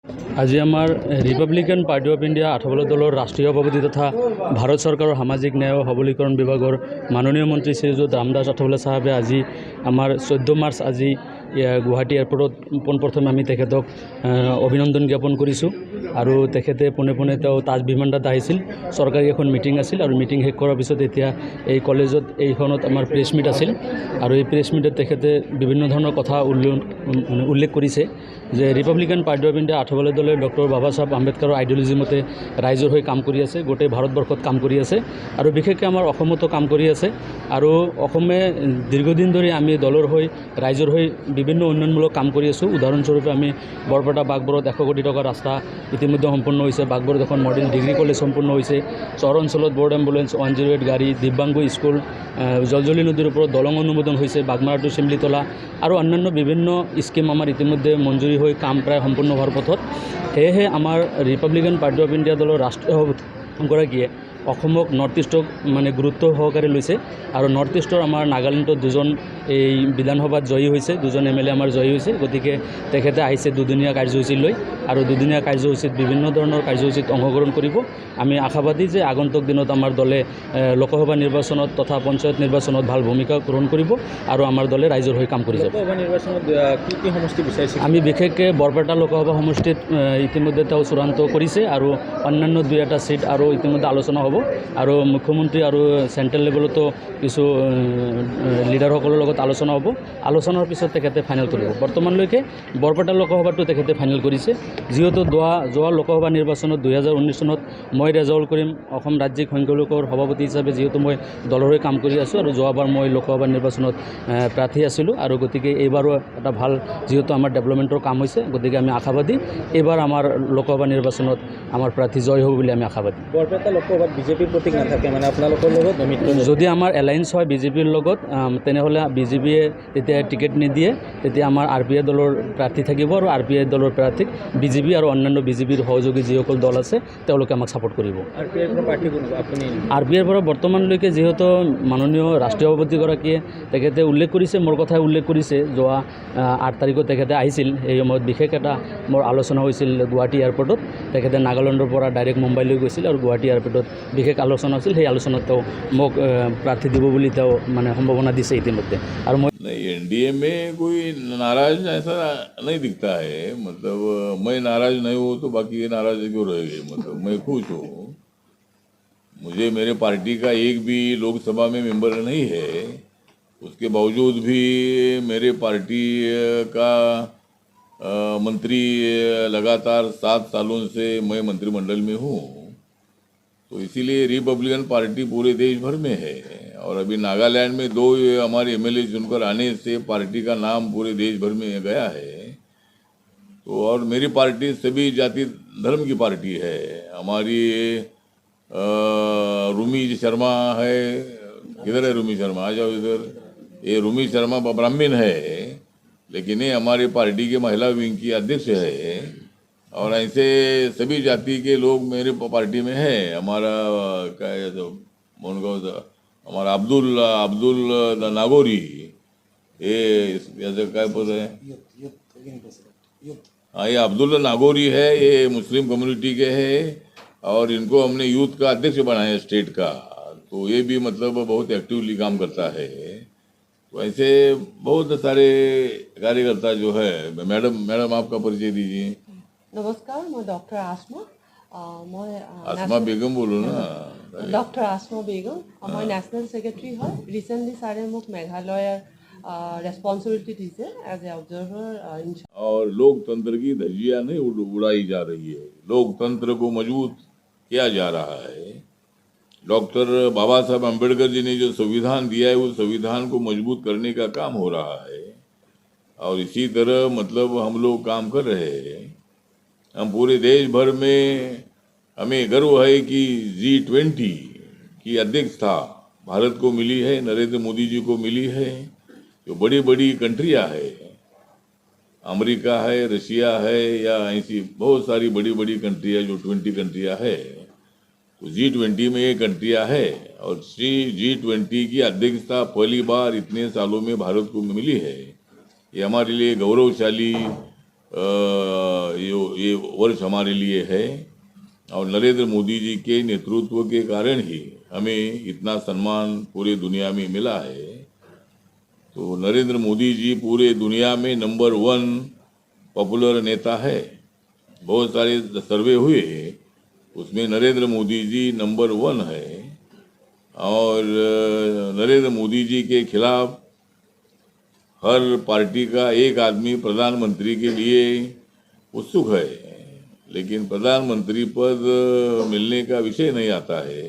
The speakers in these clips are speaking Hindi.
আজি আমাৰ ৰিপাব্লিকান পাৰ্টি অফ ইণ্ডিয়া আঠবলে দলৰ ৰাষ্ট্ৰীয় সভাপতি তথা ভাৰত চৰকাৰৰ সামাজিক ন্যায় আৰু সবলীকৰণ বিভাগৰ মাননীয় মন্ত্ৰী শ্ৰীযুত ৰামদাস আঠবলে চাহাবে আজি আমাৰ 14 মাৰ্চ আজি গুৱাহাটী এয়াৰপৰ্টত পোনপ্ৰথমে আমি তেখেতক অভিনন্দন জ্ঞাপন কৰিছোঁ আৰু তেখেতে পোনে পোনে তেওঁ তাজ বিমানত আহিছিল। চৰকাৰী এখন মিটিং আছিল আৰু মিটিং শেষ কৰাৰ পিছত এতিয়া এই কলেজত এইখনত আমাৰ প্ৰেছ মিট আছিল আৰু এই প্ৰেছ মিটত তেখেতে বিভিন্ন ধৰণৰ কথা উল্লেখ কৰিছে যে ৰিপাব্লিকান পাৰ্টি অফ ইণ্ডিয়া আঠবলে দলে ডক্টৰ বাবা সাহেব আম্বেদকাৰৰ আইডিঅলজি মতে ৰাইজৰ হৈ কাম কৰি আছে, গোটেই ভাৰতবৰ্ষত কাম কৰি আছে আৰু বিশেষকৈ আমাৰ অসমতো কাম কৰি আছে আৰু অসমে দীৰ্ঘদিন ধৰি আমি দলৰ হৈ ৰাইজৰ হৈ বিভিন্ন উন্নয়নমূলক কাম কৰি আছোঁ। উদাহৰণস্বৰূপে আমি বৰপেটা বাগবৰত 100 কোটি টকাৰ ৰাস্তা ইতিমধ্যে সম্পূৰ্ণ হৈছে, বাগবৰত এখন মডেল ডিগ্ৰী কলেজ সম্পূৰ্ণ হৈছে, চহৰ অঞ্চলত বৰ্ড এম্বুলেন্স 108 গাড়ী, দিব্যাংগ স্কুল, জলজলি নদীৰ ওপৰত দলং অনুমোদন হৈছে, বাগমাৰা টু চিমলিতলা আৰু অন্যান্য বিভিন্ন স্কিম আমাৰ ইতিমধ্যে মঞ্জুৰি হৈ কাম প্ৰায় সম্পূৰ্ণ হোৱাৰ পথত। সেয়েহে আমাৰ ৰিপাব্লিকান পাৰ্টি অফ ইণ্ডিয়া দলৰ ৰাষ্ট্ৰীয় সভাপতিগৰাকীয়ে অসমক নৰ্থ ইষ্টক মানে গুৰুত্ব সহকাৰে লৈছে আৰু নৰ্থ ইষ্টৰ আমাৰ নাগালেণ্ডত দুজন এই বিধানসভাত জয়ী হৈছে, দুজন MLA আমাৰ জয়ী হৈছে। গতিকে তেখেতে আহিছে দুদিনীয়া কাৰ্যসূচী লৈ আৰু দুদিনীয়া কাৰ্যসূচীত বিভিন্ন ধৰণৰ কাৰ্যসূচীত অংশগ্ৰহণ কৰিব। আমি আশাবাদী যে আগন্তুক দিনত আমাৰ দলে লোকসভা নিৰ্বাচনত তথা পঞ্চায়ত নিৰ্বাচনত ভাল ভূমিকা গ্ৰহণ কৰিব আৰু আমাৰ দলে ৰাইজৰ হৈ কাম কৰি যাব। লোকসভা নিৰ্বাচনত কি সমষ্টি বিচাৰিছে? আমি বিশেষকৈ বৰপেটা লোকসভা সমষ্টিত ইতিমধ্যে তেওঁ চূড়ান্ত কৰিছে আৰু অন্যান্য 2-এটা সিট আৰু ইতিমধ্যে আলোচনা হ'ব আৰু মুখ্যমন্ত্ৰী আৰু চেণ্ট্ৰেল লেভেলতো কিছু লিডাৰসকলৰ লগত আলোচনা হ'ব। আলোচনাৰ পিছত তেখেতে ফাইনেল কৰিব। বৰ্তমানলৈকে বৰপেটা লোকসভাটো তেখেতে ফাইনেল কৰিছে, যিহেতু যোৱা লোকসভা নিৰ্বাচনত 2019 চনত মই ৰেজাউল কৰিম অসম ৰাজ্যিক সংখ্যালঘুৰ সভাপতি হিচাপে যিহেতু মই দলৰ হৈ কাম কৰি আছোঁ আৰু যোৱাবাৰ মই লোকসভা নিৰ্বাচনত প্ৰাৰ্থী আছিলোঁ আৰু গতিকে এইবাৰো এটা ভাল যিহেতু আমাৰ ডেভেলপমেণ্টৰ কাম হৈছে, গতিকে আমি আশাবাদী এইবাৰ আমাৰ লোকসভা নিৰ্বাচনত আমাৰ প্ৰাৰ্থী জয় হ'ব বুলি আমি আশাবাদী। বৰপেটা লোকসভাত বিজেপিৰ প্ৰতীক নাথাকে, মানে আপোনালোকৰ লগত যদি আমাৰ এলায়েন্স হয় বিজেপিৰ লগত তেনেহ'লে বিজেপিয়ে তেতিয়া টিকেট নিদিয়ে, তেতিয়া আমাৰ RPI দলৰ প্ৰাৰ্থী থাকিব আৰু RPI দলৰ প্ৰাৰ্থীক বিজেপি আৰু অন্যান্য বিজেপিৰ সহযোগী যিসকল দল আছে তেওঁলোকে আমাক ছাপোৰ্ট কৰিব। RPIৰ পৰা বৰ্তমানলৈকে যিহেতু মাননীয় ৰাষ্ট্ৰীয় সভাপতিগৰাকীয়ে তেখেতে উল্লেখ কৰিছে, মোৰ কথাই উল্লেখ কৰিছে, যোৱা 8 তাৰিখত তেখেতে আহিছিল। এই সময়ত বিশেষ এটা মোৰ আলোচনা হৈছিল গুৱাহাটী এয়াৰপৰ্টত। তেখেতে নাগালেণ্ডৰ পৰা ডাইৰেক্ট মুম্বাইলৈ গৈছিল আৰু গুৱাহাটী এয়াৰপৰ্টত বিশেষ আলোচনা হৈছিল। সেই আলোচনাত তেওঁ মোক প্ৰাৰ্থী দিব বুলি তেওঁ মানে সম্ভাৱনা দিছে ইতিমধ্যে। আৰু মই NDA में कोई नाराज ऐसा नहीं दिखता है, मतलब मैं नाराज नहीं हूँ तो बाकी नाराज क्यों रहेंगे, मतलब मैं खुश हूँ। मुझे मेरे पार्टी का एक भी लोकसभा में मेंबर नहीं है, उसके बावजूद भी मेरे पार्टी का मंत्री लगातार 7 सालों से मैं मंत्रिमंडल में हूँ, तो इसीलिए रिपब्लिकन पार्टी पूरे देश भर में है और अभी नागालैंड में 2 हमारे MLA चुनकर आने से पार्टी का नाम पूरे देश भर में गया है। तो और मेरी पार्टी सभी जाति धर्म की पार्टी है। हमारी रूमी शर्मा है, किधर है रूमी शर्मा, आ जाओ इधर। ये रूमी शर्मा ब्राह्मण है, लेकिन ये हमारी पार्टी के महिला विंग की अध्यक्ष है और ऐसे सभी जाति के लोग मेरे पार्टी में है। हमारा क्या है तो हमारा अब्दुल नागौरी, ये क्या बोल रहे हैं, हाँ ये अब्दुल नागौरी है, ये मुस्लिम कम्युनिटी के है और इनको हमने यूथ का अध्यक्ष बनाया स्टेट का, तो ये भी मतलब बहुत एक्टिवली काम करता है। तो ऐसे बहुत सारे कार्यकर्ता जो है। मैडम आपका परिचय दीजिए। नमस्कार, मैं डॉक्टर आसमा बेगम बोलो ना। डॉक्टर आसमा बेगम, मैं नेशनल सेक्रेटरी है। रिसेंटली सारे मुख मेघालय रेस्पॉन्सिबिलिटी दीजिए एज ए ऑब्जर्वर। और लोकतंत्र की धज्जियां नहीं उड़ाई जा रही है, लोकतंत्र को मजबूत किया जा रहा है। डॉक्टर बाबा साहब अम्बेडकर जी ने जो संविधान दिया है उस संविधान को मजबूत करने का काम हो रहा है और इसी तरह मतलब हम लोग काम कर रहे हैं। हम पूरे देश भर में हमें गर्व है कि G20 की अध्यक्षता भारत को मिली है, नरेंद्र मोदी जी को मिली है। जो बड़ी बड़ी कंट्रियां है, अमेरिका है, रशिया है, या ऐसी बहुत सारी बड़ी बड़ी कंट्रियां जो 20 कंट्रियां है, तो G20 में ये कंट्रियां है और G20 की अध्यक्षता पहली बार इतने सालों में भारत को मिली है। ये हमारे लिए गौरवशाली ये वर्ष हमारे लिए है और नरेंद्र मोदी जी के नेतृत्व के कारण ही हमें इतना सम्मान पूरे दुनिया में मिला है। तो नरेंद्र मोदी जी पूरे दुनिया में नंबर 1 पॉपुलर नेता है। बहुत सारे सर्वे हुए, उसमें नरेंद्र मोदी जी नंबर 1 है और नरेंद्र मोदी जी के खिलाफ हर पार्टी का एक आदमी प्रधानमंत्री के लिए उत्सुक है, लेकिन प्रधानमंत्री पद मिलने का विषय नहीं आता है।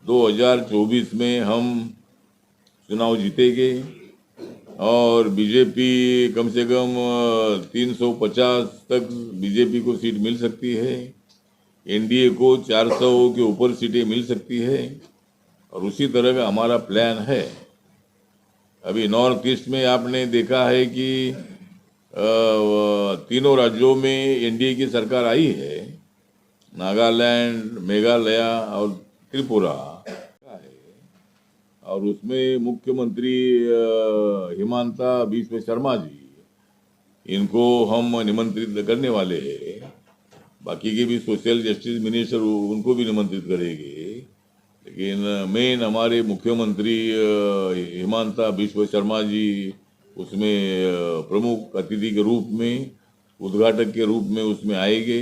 2024 में हम चुनाव जीतेंगे और बीजेपी कम से कम 350 तक बीजेपी को सीट मिल सकती है, एनडीए को 400 के ऊपर सीटें मिल सकती है और उसी तरह का हमारा प्लान है। अभी नॉर्थ ईस्ट में आपने देखा है कि तीनों राज्यों में एनडीए की सरकार आई है, नागालैंड, मेघालय और त्रिपुरा है और उसमें मुख्यमंत्री हिमंता बिस्वा शर्मा जी, इनको हम निमंत्रित करने वाले हैं। बाकी के भी सोशल जस्टिस मिनिस्टर उनको भी निमंत्रित करेंगे, लेकिन मेन हमारे मुख्यमंत्री हिमंता बिस्वा शर्मा जी उसमें प्रमुख अतिथि के रूप में, उद्घाटक के रूप में उसमें आएंगे।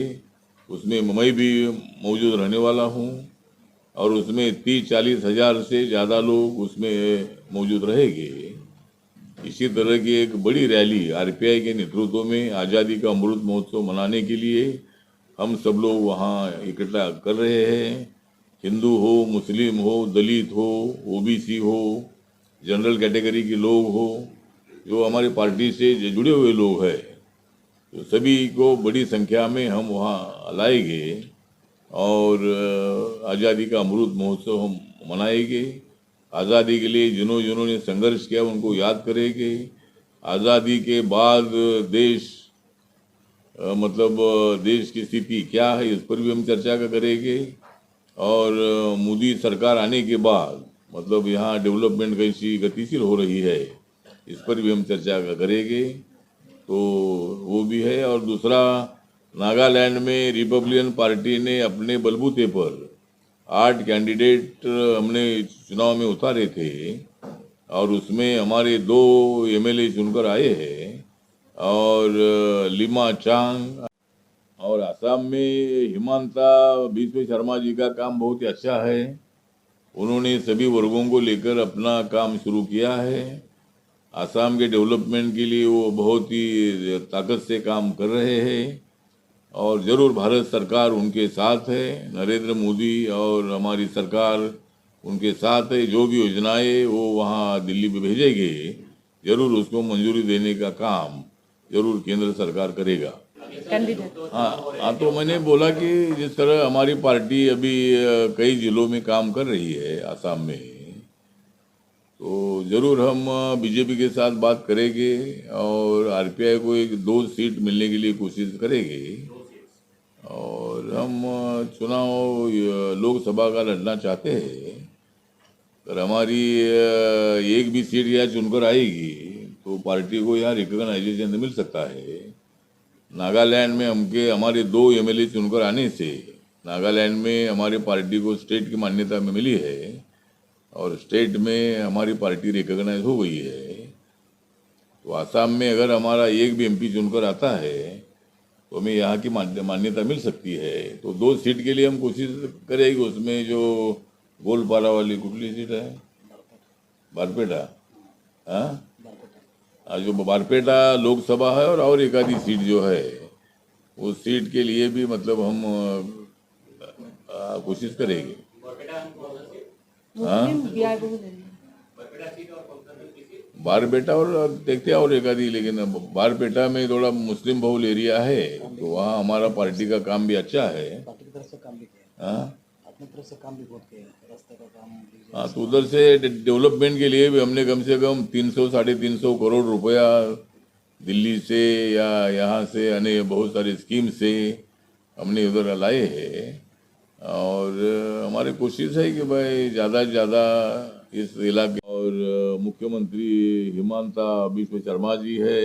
उसमें मैं भी मौजूद रहने वाला हूं और उसमें 30-40 हज़ार से ज़्यादा लोग उसमें मौजूद रहेंगे। इसी तरह की एक बड़ी रैली आरपीआई के नेतृत्व में आज़ादी का अमृत महोत्सव मनाने के लिए हम सब लोग वहाँ इकट्ठा कर रहे हैं। हिंदू हो, मुस्लिम हो, दलित हो, ओबीसी हो, जनरल कैटेगरी के लोग हो, जो हमारी पार्टी से जुड़े हुए लोग हैं, तो सभी को बड़ी संख्या में हम वहाँ लाएंगे और आज़ादी का अमृत महोत्सव हम मनाएंगे। आज़ादी के लिए जिन्होंने संघर्ष किया उनको याद करेंगे। आज़ादी के बाद देश देश की स्थिति क्या है इस पर भी हम चर्चा करेंगे और मोदी सरकार आने के बाद यहाँ डेवलपमेंट कैसी गतिशील हो रही है इस पर भी हम चर्चा करेंगे। तो वो भी है। और दूसरा, नागालैंड में रिपब्लिकन पार्टी ने अपने बलबूते पर 8 कैंडिडेट हमने चुनाव में उतारे थे और उसमें हमारे 2 एमएलए चुनकर आए हैं और लिमा चांग। और असम में हिमंता बिस्वा शर्मा जी का काम बहुत ही अच्छा है। उन्होंने सभी वर्गों को लेकर अपना काम शुरू किया है। असम के डेवलपमेंट के लिए वो बहुत ही ताकत से काम कर रहे हैं और ज़रूर भारत सरकार उनके साथ है। नरेंद्र मोदी और हमारी सरकार उनके साथ है। जो भी योजनाएं वो वहाँ दिल्ली में भेजेंगे, ज़रूर उसको मंजूरी देने का काम ज़रूर केंद्र सरकार करेगा। कैंडिडेट हाँ, तो मैंने बोला कि जिस तरह हमारी पार्टी अभी कई जिलों में काम कर रही है असम में, तो ज़रूर हम बीजेपी के साथ बात करेंगे और आरपीआई को 1-2 सीट मिलने के लिए कोशिश करेंगे और हम चुनाव लोकसभा का लड़ना चाहते हैं। अगर हमारी एक भी सीट यहाँ चुनकर आएगी तो पार्टी को यहाँ रिकॉग्नाइजेशन मिल सकता है। नागालैंड में हमारे 2 एमएलए चुनकर आने से नागालैंड में हमारी पार्टी को स्टेट की मान्यता में मिली है और स्टेट में हमारी पार्टी रिकॉग्नाइज हो गई है। तो आसाम में अगर हमारा एक भी एमपी चुनकर आता है तो हमें यहाँ की मान्यता मिल सकती है। तो 2 सीट के लिए हम कोशिश करेंगे। उसमें जो गोलपारा वाली कुटली सीट है, बारपेटा, हाँ, जो बारपेटा लोकसभा है और एक आधी सीट जो है उस सीट के लिए भी हम कोशिश करेंगे। मुस्लिम बिहार बहुत है। बारपेटा और देखते हैं और एक आधी, लेकिन बारपेटा में थोड़ा मुस्लिम बहुल एरिया है तो वहाँ हमारा पार्टी का काम भी अच्छा है। पार्टी की तरफ से काम भी किया, हाँ अपनी तरफ से काम भी बहुत किया, रास्ते का काम। हाँ, तो उधर से डेवलपमेंट के लिए भी हमने कम से कम 300-350 करोड़ रुपया दिल्ली से या यहाँ से अन्य बहुत सारे स्कीम से हमने उधर लाए हैं और हमारी कोशिश है कि भाई ज़्यादा से ज़्यादा इस इलाके। और मुख्यमंत्री हिमंता बिस्वा शर्मा जी है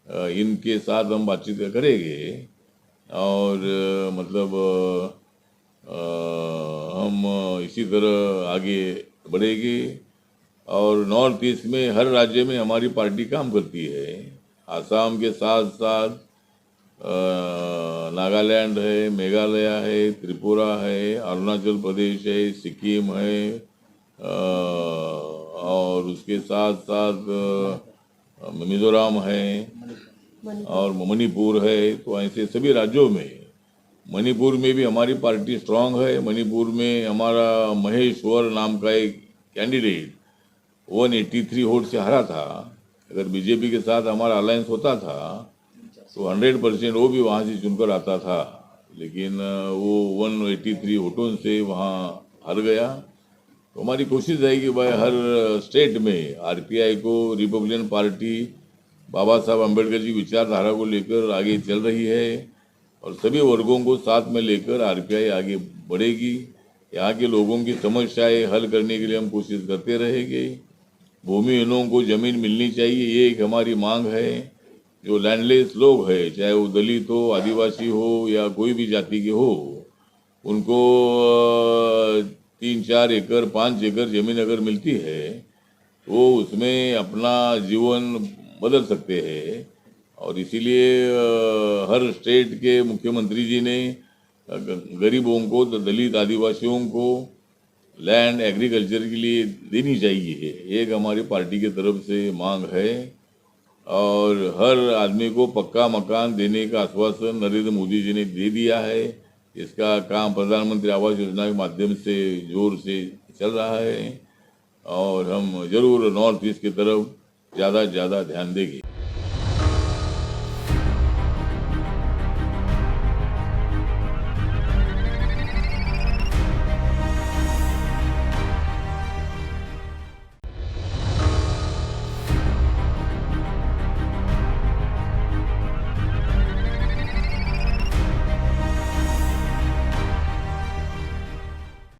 इनके साथ हम बातचीत करेंगे और मतलब हम इसी तरह आगे बढ़ेंगे। और नॉर्थ ईस्ट में हर राज्य में हमारी पार्टी काम करती है। आसाम के साथ साथ नागालैंड है, मेघालय है, त्रिपुरा है, अरुणाचल प्रदेश है, सिक्किम है, और उसके साथ साथ मिजोरम है और मणिपुर है। तो ऐसे सभी राज्यों में, मणिपुर में भी हमारी पार्टी स्ट्रांग है। मणिपुर में हमारा महेश्वर नाम का एक कैंडिडेट 183 वोट से हारा था। अगर बीजेपी के साथ हमारा अलायंस होता था तो 100% वो भी वहाँ से चुनकर आता था, लेकिन वो 183 वोटों से वहाँ हार गया। तो हमारी कोशिश है कि भाई हर स्टेट में आरपीआई को, रिपब्लिकन पार्टी बाबा साहब अम्बेडकर जी विचारधारा को लेकर आगे चल रही है और सभी वर्गों को साथ में लेकर आरपीआई आगे बढ़ेगी। यहाँ के लोगों की समस्याएं हल करने के लिए हम कोशिश करते रहेंगे। भूमिहीनों को जमीन मिलनी चाहिए, ये एक हमारी मांग है। जो लैंडलेस लोग हैं, चाहे वो दलित हो, आदिवासी हो या कोई भी जाति के हो, उनको 3-4 एकड़ 5 एकड़ जमीन अगर मिलती है तो उसमें अपना जीवन बदल सकते हैं। और इसीलिए हर स्टेट के मुख्यमंत्री जी ने गरीबों को, दलित आदिवासियों को लैंड एग्रीकल्चर के लिए देनी चाहिए, एक हमारी पार्टी की तरफ से मांग है। और हर आदमी को पक्का मकान देने का आश्वासन नरेंद्र मोदी जी ने दे दिया है। इसका काम प्रधानमंत्री आवास योजना के माध्यम से जोर से चल रहा है और हम जरूर नॉर्थ ईस्ट की तरफ ज़्यादा से ज़्यादा ध्यान देंगे।